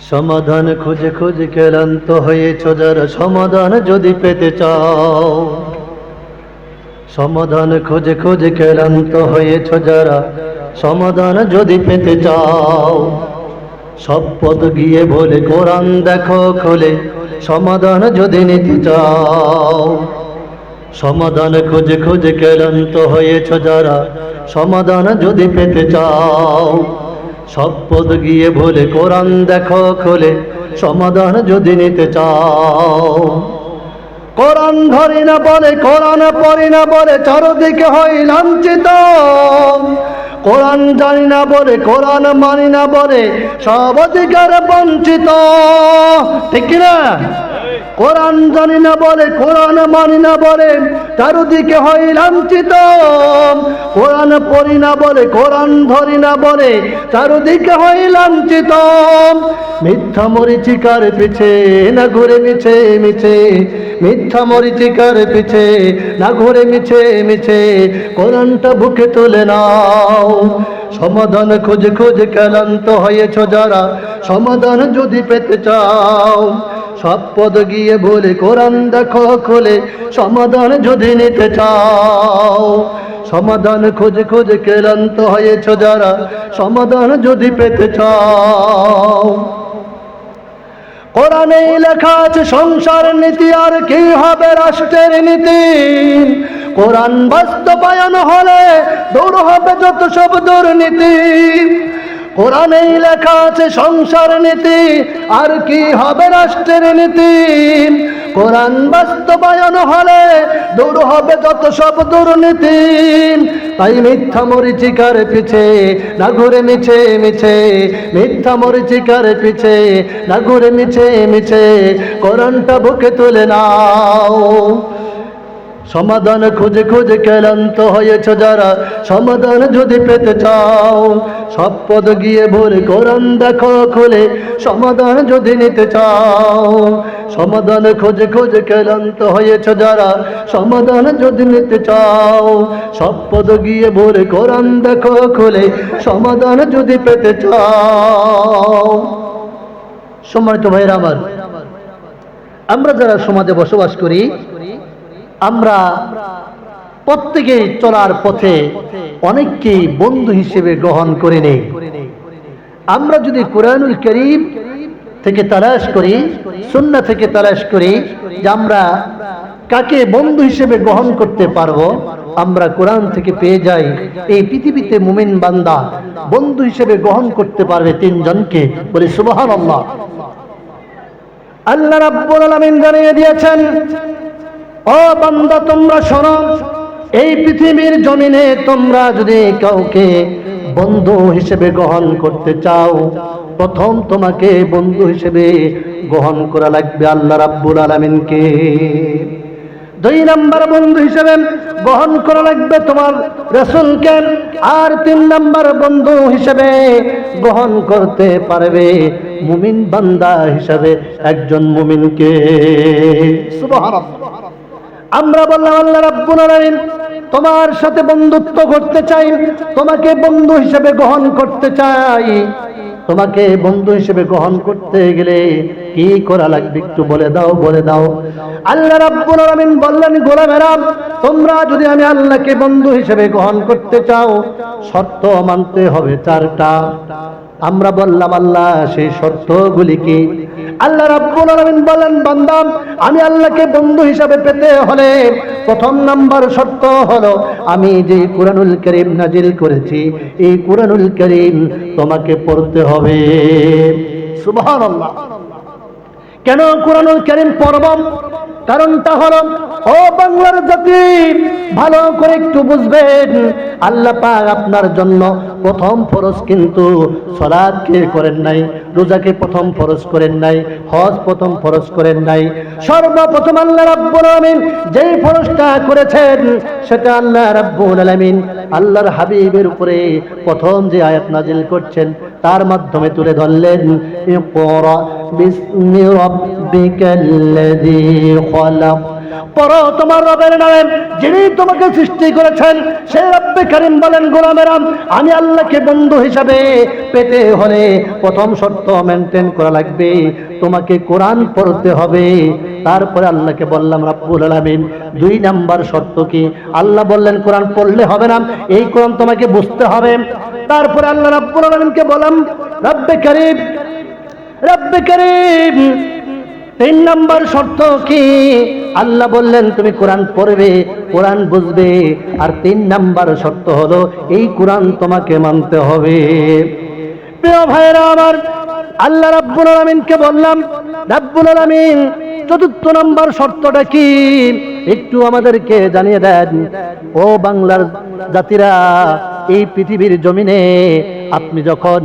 সমাধান খুঁজে খুঁজে ক্লান্ত হয়েছ যারা, সমাধান যদি পেতে চাও। সমাধান খুঁজে খুঁজে ক্লান্ত হয়েছ যারা, সমাধান যদি পেতে চাও। সব পথ গিয়ে বলে কোরআন দেখো খুলে, সমাধান যদি নিতে চাও। সমাধান খুঁজে খুঁজে ক্লান্ত হয়েছ যারা, সমাধান যদি পেতে চাও। সব পথ গিয়ে বলে কোরআন দেখো খুলে, সমাধান যদি নিতে চাও। কোরআন ধরি না বলে, কোরআন পড়ি না বলে, চারদিকে হয় লাঞ্ছিত। কোরআন জানি না বলে, কোরআন মানি না বলে, সব অধিকার বঞ্চিত। ঠিক কিনা? কোরআন জানি না বলে, কোরআন মানি না বলে, চারদিকে হয় লাঞ্ছিত। কোরআন পড়ি না বলে, কোরআন ধরি না বলে, চারদিকে হয় লাঞ্ছিত। মিথ্যা মরিচিকার পিছে না ঘুরে মিছে মিছে, মিথ্যা মরিচিকার পিছে না ঘুরে মিছে মিছে, কোরআনটা বুকে তুলে নাও। সমাধান খুঁজে খুঁজে ক্লান্ত হয়েছ যারা, সমাধান যদি পেতে চাও। সব পদ গিয়ে বলে কোরআন দেখো খুলে, সমাধান যদি নিতে চাও। সমাধান খুঁজে খুঁজে ক্লান্ত হয়েছ যারা, সমাধান যদি পেতে চাও। কোরআনে লেখা আছে সংসার নীতি, আর কি হবে রাষ্ট্রের নীতি। কোরআন বাস্তবায়ন হলে দূর হবে যত সব দুর্নীতি। কোরআনে লেখা আছে সংসার নীতি, আর কি হবে রাষ্ট্রের নীতি। কোরআন বাস্তবায়ন হলে দূর হবে যত সব দুর্নীতি। তাই মিথ্যা মরিচিকার পিছে না ঘুরে মিছে মিছে, মিথ্যা মরিচিকার পিছে না ঘুরে মিছে মিছে, কোরআনটা বুকে তুলে নাও। সমাধান খুঁজে খুঁজে ক্লান্ত হয়েছ যারা, সমাধান যদি পেতে চাও। সব পদ গিয়ে বলে কোরআন দেখো খুলে, সমাধান যদি নিতে চাও। সমাধান খুঁজে খুঁজে ক্লান্ত হয়েছ যারা, সমাধান যদি নিতে চাও। সব পদ গিয়ে বলে কোরআন দেখো খুলে, সমাধান যদি পেতে চাও। সম্মানিত ভাইরা আমার, আমরা যারা সমাজে বসবাস করি, আমরা প্রত্যেকেই চলার পথে অনেককেই বন্ধু হিসেবে গ্রহণ করে নেই। আমরা যদি কোরআনুল কারীম থেকে তালাশ করি, সুন্নাহ থেকে তালাশ করি যে আমরা কাকে বন্ধু হিসেবে গ্রহণ করতে পারবো, আমরা কোরআন থেকে পেয়ে যাই এই পৃথিবীতে মুমিন বান্দা বন্ধু হিসেবে গ্রহণ করতে পারবে তিনজনকে। বলি সুবহানাল্লাহ। আল্লাহ রাব্বুল আলামিন জানিয়ে দিয়েছেন, ও বান্দা তোমরা শোনো, এই পৃথিবীর জমিনে তোমরা যদি কাউকে বন্ধু হিসেবে গ্রহণ করতে চাও, প্রথম তোমাকে বন্ধু হিসেবে গ্রহণ করা লাগবে আল্লাহ রাব্বুল আলামিনকে। 2 নম্বর বন্ধু হিসেবে গ্রহণ করা লাগবে তোমার রাসূলকে। আর 3 নম্বর বন্ধু হিসেবে গ্রহণ করতে পারবে মুমিন বান্দা হিসেবে একজন মুমিনকে। সুবহানাল্লাহ। আমরা বললাম আল্লাহ রাব্বুল আলামিন তোমার সাথে বন্ধুত্ব করতে চাই, তোমাকে বন্ধু হিসেবে গ্রহণ করতে চাই। তোমাকে বন্ধু হিসেবে গ্রহণ করতে গেলে কি করা লাগবে একটু বলে দাও, বলে দাও। আল্লাহ রাব্বুল আলামিন বললেন, গোলামেরা তোমরা যদি আমি আল্লাহকে বন্ধু হিসেবে গ্রহণ করতে চাও, শর্ত মানতে হবে 4টা। আমরা বললাম আল্লাহ সেই শর্তগুলি কি? আল্লাহ রাব্বুল আলামিন বলেন, বান্দা আমি আল্লাহকে বন্ধু হিসাবে পেতে হলে প্রথম নাম্বার শর্ত হলো আমি যে কুরআনুল কারীম নাজিল করেছি এই কুরআনুল কারীম তোমাকে পড়তে হবে। সুবহানাল্লাহ। কেন কুরআনুল কারীম পড়ব? কারণটা হলো, ও বাংলার জাতি ভালো করে একটু বুঝবেন, আল্লাহ পাক আপনার জন্য প্রথম ফরজ কিন্তু সালাতকে করেন নাই, রোজাকে প্রথম ফরজ করেন নাই, হজ প্রথম ফরজ করেন নাই। সর্বপ্রথম আল্লাহ রাব্বুল আলামিন যেই ফরজটা করেছেন সেটা আল্লাহ রাব্বুল আলামিন আল্লাহর হাবিবের উপরে প্রথম যে আয়াত নাজিল করছেন তার মাধ্যমে তুলে ধরলেন, ইকরা বিসমি রাব্বিকাল্লাযী খালাক পড়ো তোমার রবের নামে, যিনি তোমাকে সৃষ্টি করেছেন সেই রব্বে কারীম বলেন, গোলামেরা আমি আল্লাহকে বন্ধু হিসাবে পেতে হলে প্রথম শর্ত মেনটেন করা লাগবে, তোমাকে কোরআন পড়তে হবে। তারপরে আল্লাহকে বললাম রব্বুল আলামিন 2 নাম্বার শর্ত কি? আল্লাহ বললেন কোরআন পড়লে হবে না, এই কোরআন তোমাকে বুঝতে হবে। তারপরে আল্লাহ রব্বুল আলামিনকে বললাম রব্বে কারীম, রব্বে কারীম 3 নাম্বার শর্ত কি? আল্লাহ বললেন তুমি কোরআন পড়বে, কোরআন বুঝবে, আর 3 নাম্বার শর্ত হলো এই কোরআন তোমাকে মানতে হবে। প্রিয় ভাইরা আমার, আল্লাহ রাব্বুল আলামিনকে বললাম রাব্বুল আলামিন 4th নাম্বার শর্তটা কি একটু আমাদেরকে জানিয়ে দেন। ও বাংলার জাতিরা, এই পৃথিবীর জমিনে আপনি যখন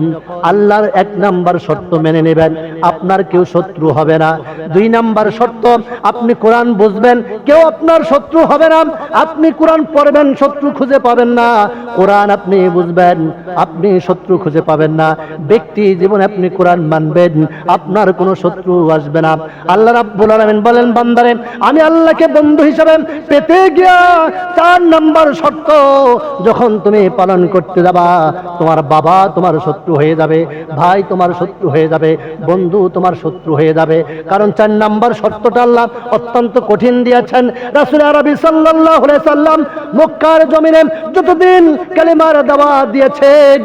আল্লাহর 1 নাম্বার শর্ত মেনে নেবেন, আপনার কেউ শত্রু হবে না। 2 নাম্বার শর্ত, আপনি কোরআন বুঝবেন, কেউ আপনার শত্রু হবে না। আপনি কোরআন পড়বেন, শত্রু খুঁজে পাবেন না। কোরআন আপনি বুঝবেন, আপনি শত্রু খুঁজে পাবেন না। ব্যক্তি জীবনে আপনি কোরআন মানবেন, আপনার কোনো শত্রু আসবে না। আল্লাহ রাব্বুল আলামিন বলেন বান্দারে, আমি আল্লাহকে বন্ধু হিসেবে পেতে গিয়া 4 নাম্বার শর্ত যখন তুমি পালন করতে যাবা, তোমার বাবা তোমার শত্রু হয়ে যাবে, ভাই তোমার শত্রু হয়ে যাবে, বন্ধু তোমার শত্রু হয়ে যাবে। কারণ 4 নাম্বার শর্তটা আল্লাহ অত্যন্ত কঠিন দিয়েছেন। রাসূল আরবি সাল্লাল্লাহু আলাইহি সাল্লাম মক্কার জমিনে যতদিন কালিমার দাওয়াত দিয়েছেন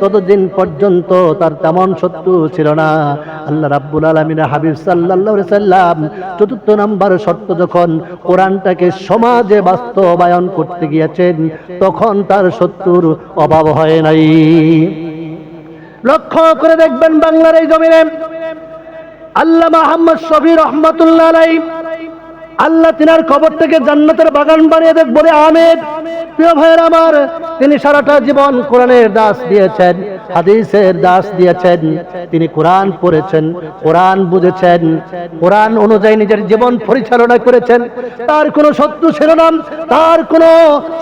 ততদিন পর্যন্ত তার তেমন শত্রু ছিল না। আল্লাহ রাব্বুল আলামিনের হাবিব সাল্লাল্লাহু আলাইহি সাল্লাম 4th নাম্বার শর্ত যখন কোরআনটাকে সমাজে বাস্তবায়ন করতে গিয়েছেন, তখন তার শত্রুর অভাব হয় নাই। লক্ষ্য করে দেখবেন বাংলার এই জমিনে আল্লামা আহমদ শফি রহমাতুল্লাহ আলাইহি, আল্লাহ তিনার কবর থেকে জান্নাতের বাগান বানিয়ে দেখ বলে আহমেদ। প্রিয় ভাইয়ের আমার, তিনি সারাটা জীবন কোরআনের দাস দিয়েছেন, হাদিসের দাস দিয়েছেন। তিনি কোরআন পড়েছেন, কোরআন বুঝেছেন, কোরআন অনুযায়ী নিজের জীবন পরিচালনা করেছেন। তার কোনো শত্রু ছিল না, তার কোনো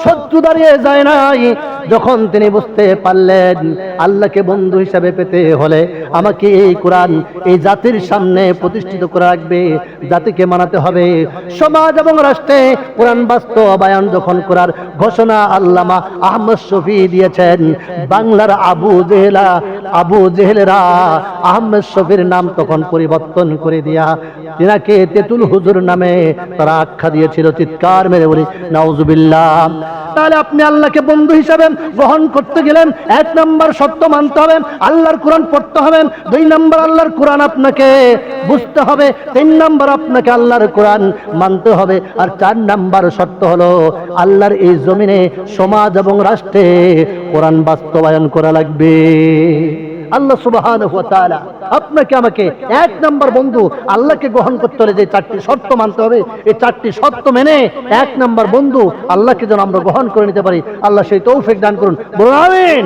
শত্রু দাঁড়িয়ে যায় নাই। যখন তিনি বুঝতে পারলেন আল্লাহকে বন্ধু হিসাবে পেতে হলে আমাকে এই কোরআন এই জাতির সামনে প্রতিষ্ঠিত করে রাখবে, জাতিকে মানাতে হবে। সমাজ এবং রাষ্ট্রে কোরআন বাস্তবায়ন যখন করার ঘোষণা আল্লামা আহমদ শফি দিয়েছেন, বাংলার আবু জেহেলেরা আহমদ শফির নাম তখন পরিবর্তন করে দিয়া তিনাকে তেতুল হুজুর নামে তারা আখ্যা দিয়েছিল। চিৎকার মেরে বলি নাউজুবিল্লাহ। তাহলে আপনি আল্লাহকে বন্ধু হিসাবে গ্রহণ করতে গেলেন 1 নাম্বার শর্ত মানতে হবে, আল্লাহর কোরআন পড়তে হবে। 2 নাম্বার আল্লাহর কোরআন আপনাকে বুঝতে হবে। 3 নাম্বার আপনাকে আল্লাহর কোরআন মানতে হবে। আর 4 নাম্বার শর্ত হলো আল্লাহর এই জমিনে সমাজ এবং রাষ্ট্রে কোরআন বাস্তবায়ন করা লাগবে। আল্লাহ সুবহানাহু ওয়া তাআলা আপনাকে আমাকে 1 নাম্বার বন্ধু আল্লাহকে গ্রহণ করতে হলে যে 4টি শর্ত মানতে হবে, এই 4টি শর্ত মেনে 1 নাম্বার বন্ধু আল্লাহকে যেন আমরা গ্রহণ করে নিতে পারি। আল্লাহ সেই তৌফিক দান করুন, বলুন আমিন।